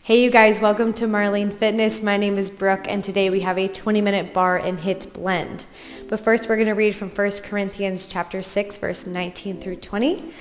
Hey you guys, welcome to MarLean Fitness. My name is Brooke and today we have a 20-minute barre and HIIT blend. But first we're going to read from 1 Corinthians chapter 6 verse 19 through 20.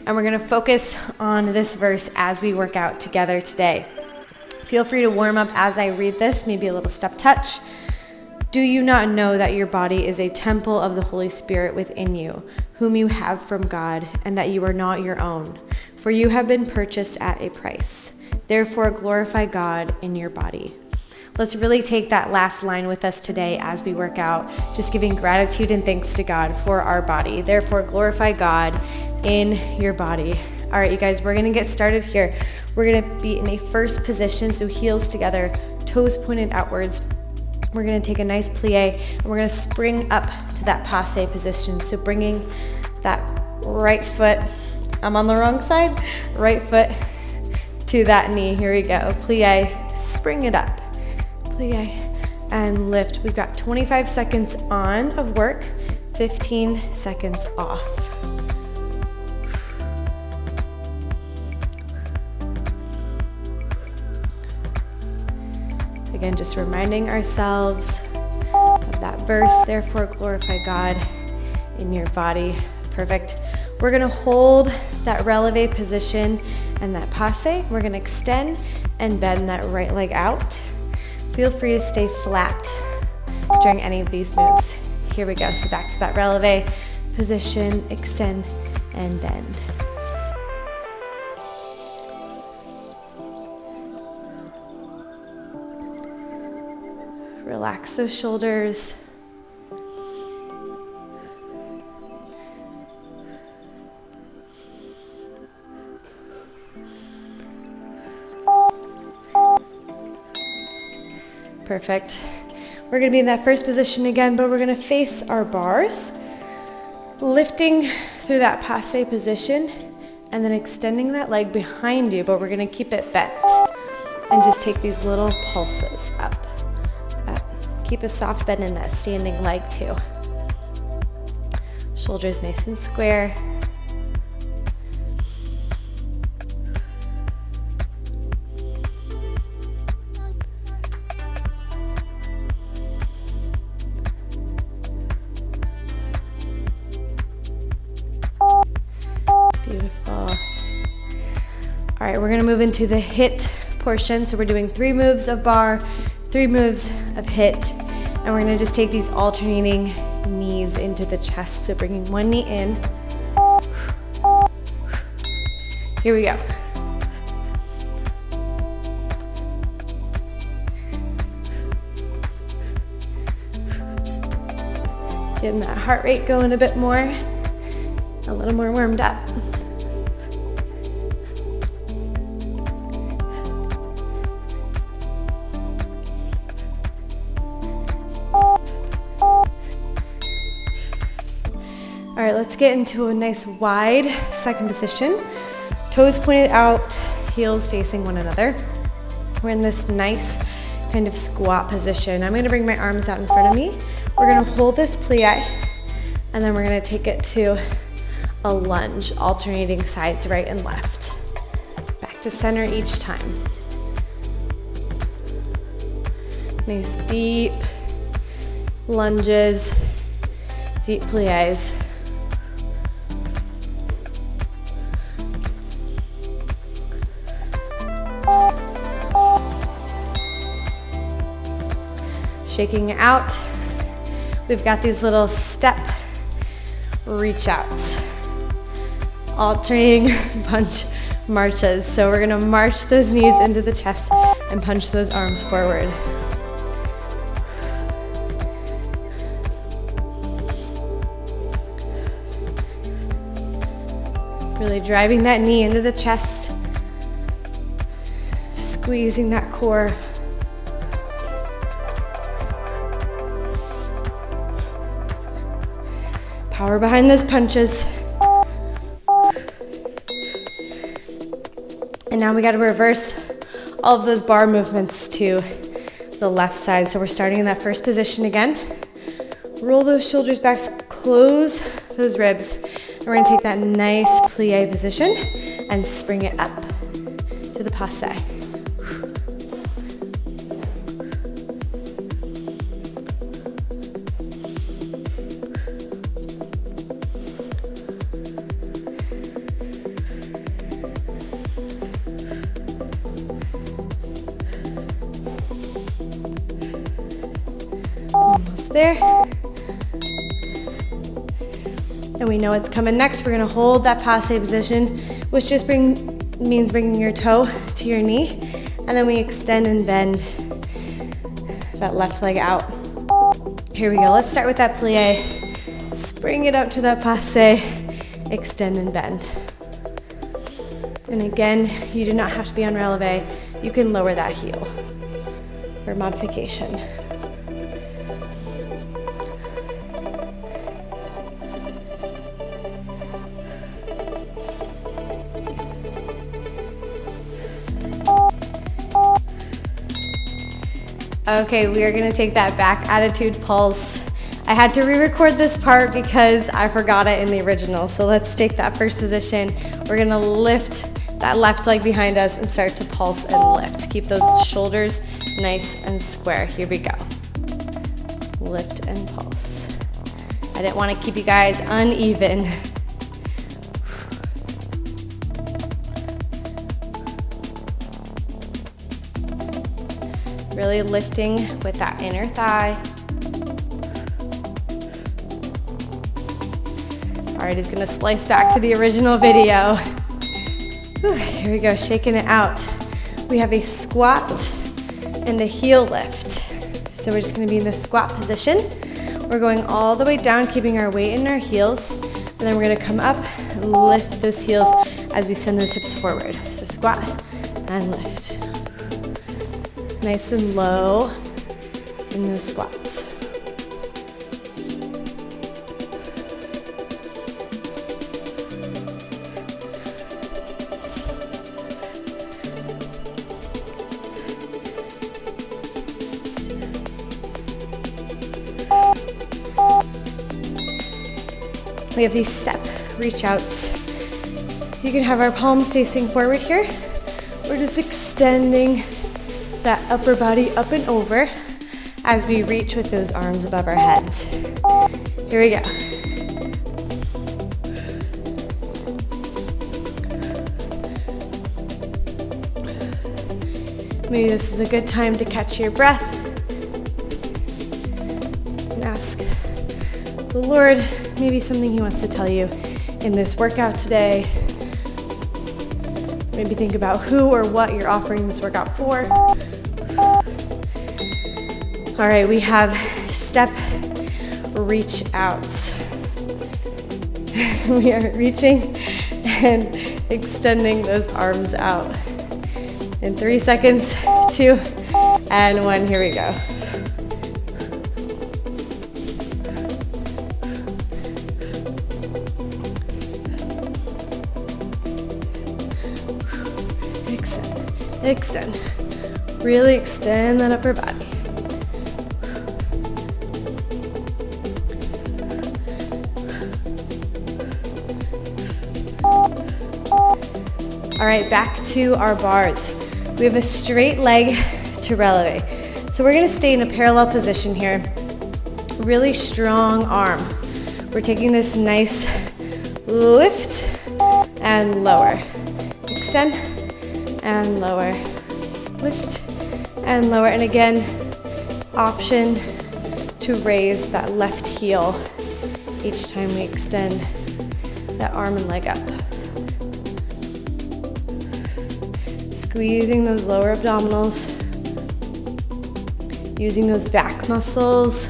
And we're going to focus on this verse as we work out together today. Feel free to warm up as I read this, maybe a little step touch. Do you not know that your body is a temple of the Holy Spirit within you, whom you have from God, and that you are not your own? For you have been purchased at a price. Therefore, glorify God in your body. Let's really take that last line with us today as we work out, just giving gratitude and thanks to God for our body. Therefore, glorify God in your body. All right, you guys, we're going to get started here. We're going to be in a first position, so heels together, toes pointed outwards. We're going to take a nice plie, and we're going to spring up to that passe position. So bringing that right foot, I'm on the wrong side, right foot to that knee. Here we go. Plie, spring it up. Plie and lift. We've got 25 seconds on of work, 15 seconds off. Again, just reminding ourselves of that verse, therefore glorify God in your body. Perfect. We're going to hold that releve position and that passe. We're going to extend and bend that right leg out. Feel free to stay flat during any of these moves. Here we go. So back to that releve position, extend and bend. Relax those shoulders. Perfect. We're going to be in that first position again, but we're going to face our bars, lifting through that passe position and then extending that leg behind you, but we're going to keep it bent and just take these little pulses up. Keep a soft bend in that standing leg too. Shoulders nice and square. Beautiful. All right, we're gonna move into the HIIT portion. So we're doing 3 moves of barre, 3 moves of HIIT, and we're gonna just take these alternating knees into the chest. So bringing one knee in. Here we go. Getting that heart rate going a bit more, a little more warmed up. All right, let's get into a nice wide second position. Toes pointed out, heels facing one another. We're in this nice kind of squat position. I'm gonna bring my arms out in front of me. We're gonna hold this plie, and then we're gonna take it to a lunge, alternating sides right and left. Back to center each time. Nice deep lunges, deep plies. Shaking out. We've got these little step reach outs. Alternating punch marches. So we're gonna march those knees into the chest and punch those arms forward. Really driving that knee into the chest, squeezing that core. Power behind those punches. And now we got to reverse all of those barre movements to the left side. So we're starting in that first position again. Roll those shoulders back, close those ribs. And we're gonna take that nice plie position and spring it up to the passe. there. And we know it's coming next. We're gonna hold that passe position, which just means bringing your toe to your knee. And then we extend and bend that left leg out. Here we go. Let's start with that plie. Spring it up to that passe, extend and bend. And again, you do not have to be on releve. You can lower that heel or modification. Okay, we are gonna take that back attitude pulse. I had to re-record this part because I forgot it in the original. So let's take that first position. We're gonna lift that left leg behind us and start to pulse and lift. Keep those shoulders nice and square. Here we go. Lift and pulse. I didn't want to keep you guys uneven. Really lifting with that inner thigh. All right, he's gonna splice back to the original video. Whew, here we go, shaking it out. We have a squat and a heel lift. So we're just gonna be in the squat position. We're going all the way down, keeping our weight in our heels. And then we're gonna come up and lift those heels as we send those hips forward. So squat and lift. Nice and low in those squats. We have these step reach outs. You can have our palms facing forward here. We're just extending that upper body up and over as we reach with those arms above our heads. Here we go. Maybe this is a good time to catch your breath and ask the Lord maybe something He wants to tell you in this workout today. Maybe think about who or what you're offering this workout for. All right, we have step reach outs. We are reaching and extending those arms out. In 3 seconds, 2, and 1, here we go. Extend, extend. Really extend that upper body. All right, back to our bars. We have a straight leg to releve. So we're gonna stay in a parallel position here. Really strong arm. We're taking this nice lift and lower. Extend and lower. Lift and lower. And again, option to raise that left heel each time we extend that arm and leg up. Squeezing those lower abdominals, using those back muscles.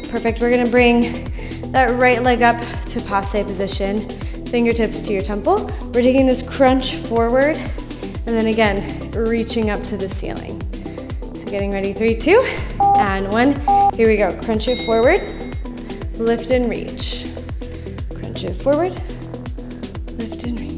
Perfect, we're gonna bring that right leg up to passe position, fingertips to your temple. We're taking this crunch forward, and then again, reaching up to the ceiling. So getting ready, 3, 2, and 1. Here we go, crunch it forward, lift and reach. Crunch it forward, lift and reach.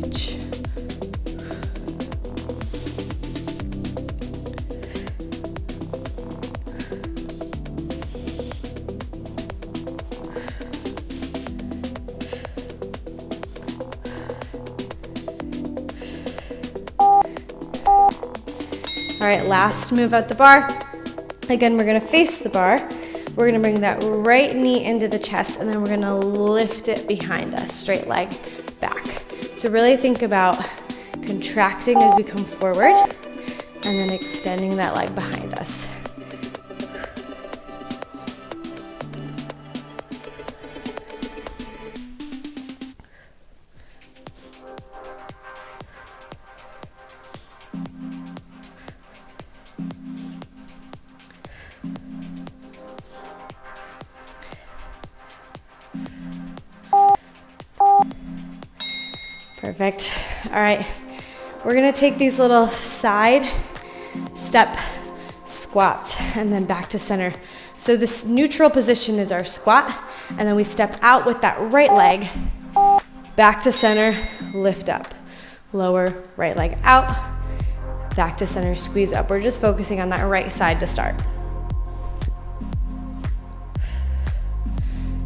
All right, last move at the bar. Again, we're gonna face the bar. We're gonna bring that right knee into the chest, and then we're gonna lift it behind us, straight leg back. So really think about contracting as we come forward, and then extending that leg behind us. Perfect. All right, we're gonna take these little side step squats and then back to center. So this neutral position is our squat, and then we step out with that right leg, back to center, lift up. Lower, right leg out, back to center, squeeze up. We're just focusing on that right side to start.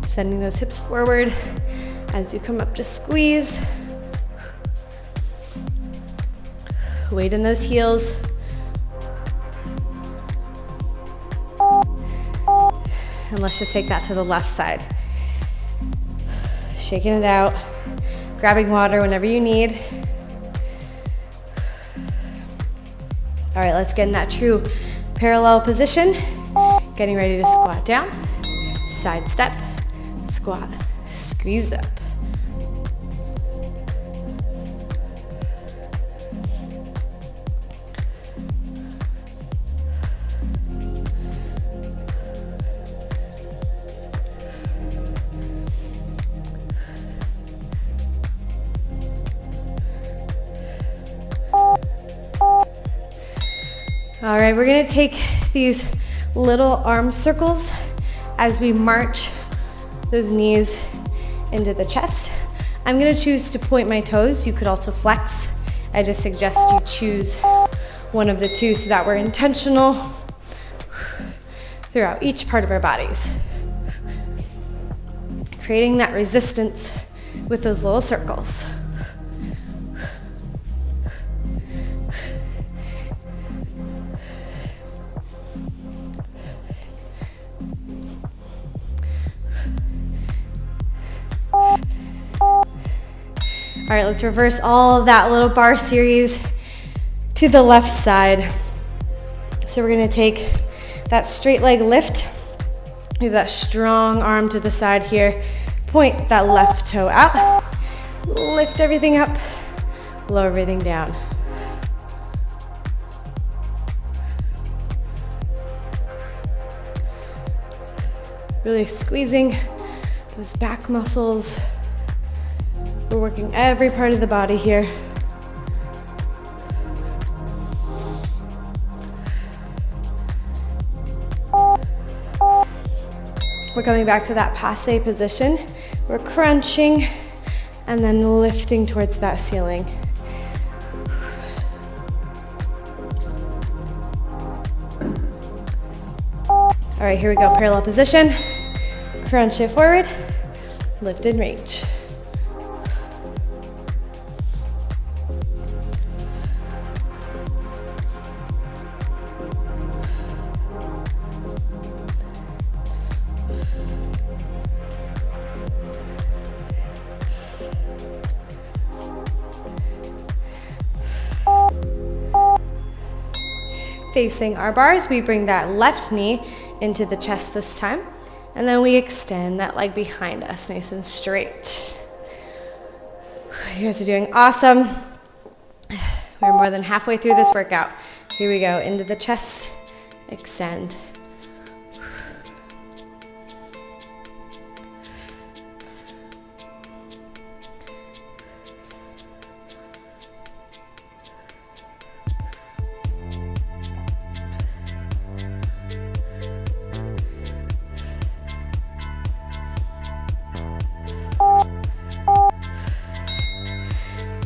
Sending those hips forward. As you come up, just squeeze. Weight in those heels. And let's just take that to the left side. Shaking it out, grabbing water whenever you need. All right, let's get in that true parallel position. Getting ready to squat down, side step, squat, squeeze up. All right, we're gonna take these little arm circles as we march those knees into the chest. I'm gonna choose to point my toes. You could also flex. I just suggest you choose one of the two so that we're intentional throughout each part of our bodies. Creating that resistance with those little circles. All right, let's reverse all of that little bar series to the left side. So we're gonna take that straight leg lift. We have that strong arm to the side here. Point that left toe out. Lift everything up, lower everything down. Really squeezing those back muscles. We're working every part of the body here. We're coming back to that passe position. We're crunching and then lifting towards that ceiling. All right, here we go, parallel position. Crunch it forward, lift and reach. Facing our bars, we bring that left knee into the chest this time, and then we extend that leg behind us nice and straight. You guys are doing awesome. We're more than halfway through this workout. Here we go, into the chest, extend.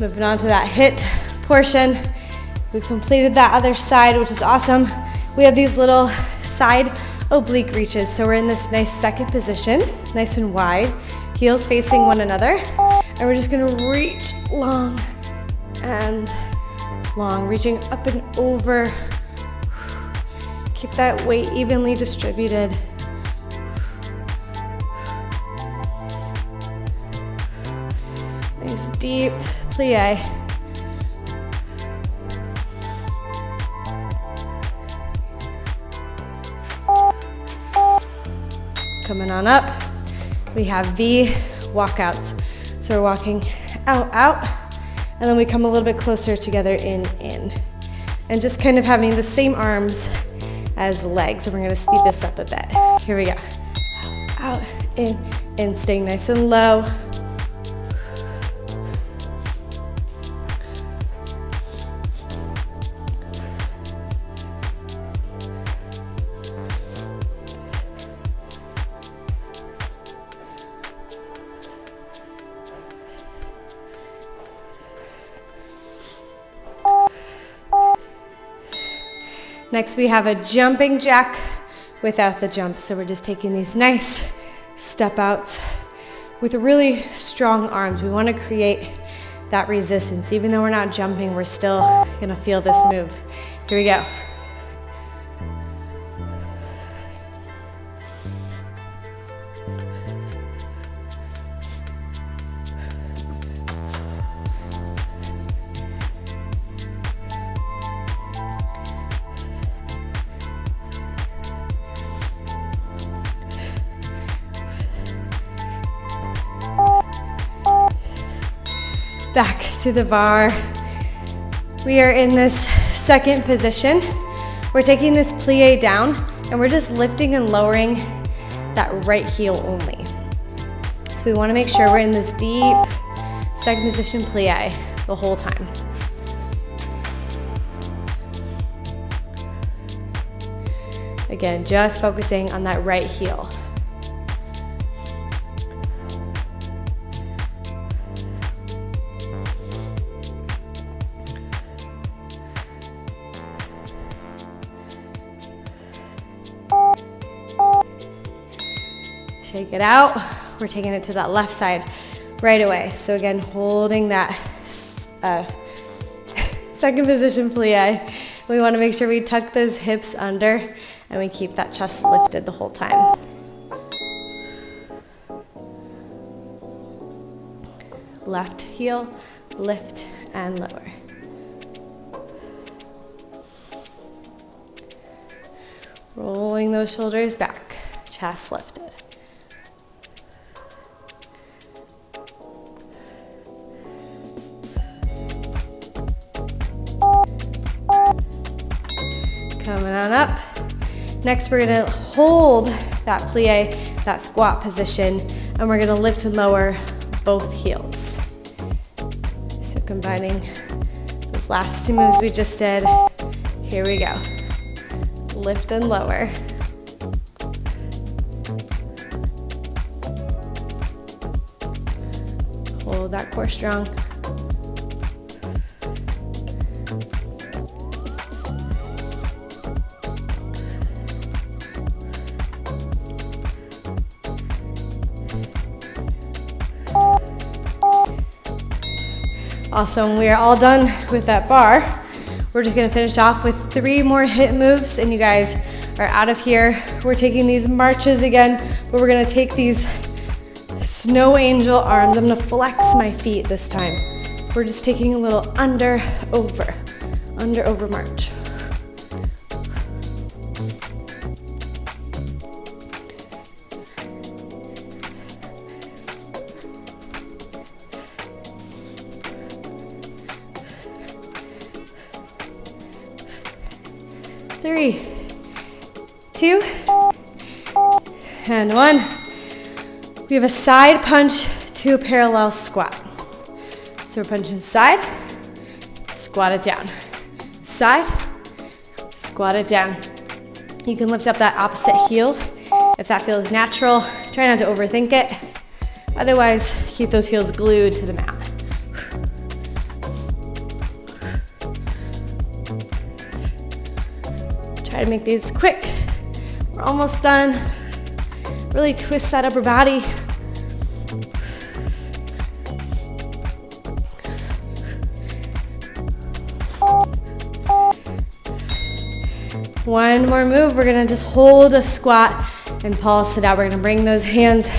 Moving on to that HIIT portion. We've completed that other side, which is awesome. We have these little side oblique reaches. So we're in this nice second position, nice and wide, heels facing one another. And we're just gonna reach long and long, reaching up and over. Keep that weight evenly distributed. Nice deep plie. Coming on up, we have V walkouts. So we're walking out, out, and then we come a little bit closer together, in. And just kind of having the same arms as legs. And we're gonna speed this up a bit. Here we go. Out, in, staying nice and low. Next, we have a jumping jack without the jump. So we're just taking these nice step outs with really strong arms. We want to create that resistance. Even though we're not jumping, we're still gonna feel this move. Here we go. Back to the bar. We are in this second position. We're taking this plie down and we're just lifting and lowering that right heel only. So we want to make sure we're in this deep second position plie the whole time. Again, just focusing on that right heel. Shake it out. We're taking it to that left side right away. So again, holding that second position plie. We want to make sure we tuck those hips under and we keep that chest lifted the whole time. Left heel, lift and lower. Rolling those shoulders back, chest lifted. Coming on up. Next, we're gonna hold that plie, that squat position, and we're gonna lift and lower both heels. So combining those last two moves we just did. Here we go. Lift and lower. Hold that core strong. Awesome, we are all done with that bar. We're just gonna finish off with 3 more HIIT moves and you guys are out of here. We're taking these marches again, but we're gonna take these snow angel arms. I'm gonna flex my feet this time. We're just taking a little under, over march. Three, 2, and 1. We have a side punch to a parallel squat. So we're punching side, squat it down. Side, squat it down. You can lift up that opposite heel if that feels natural. Try not to overthink it. Otherwise, keep those heels glued to the mat. Try to make these quick. We're almost done. Really twist that upper body. One more move. We're gonna just hold a squat and pulse it out. We're gonna bring those hands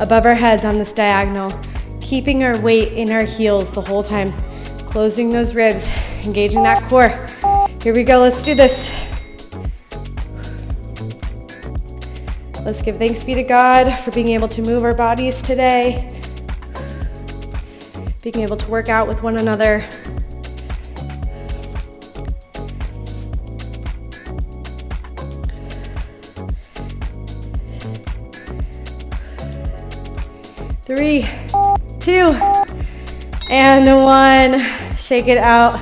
above our heads on this diagonal, keeping our weight in our heels the whole time, closing those ribs, engaging that core. Here we go, let's do this. Let's give thanks be to God for being able to move our bodies today, being able to work out with one another. Three, 2, and 1. Shake it out.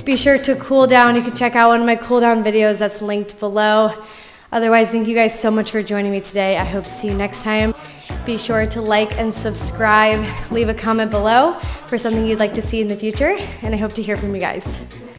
Be sure to cool down. You can check out one of my cool down videos that's linked below. Otherwise, thank you guys so much for joining me today. I hope to see you next time. Be sure to like and subscribe. Leave a comment below for something you'd like to see in the future, and I hope to hear from you guys.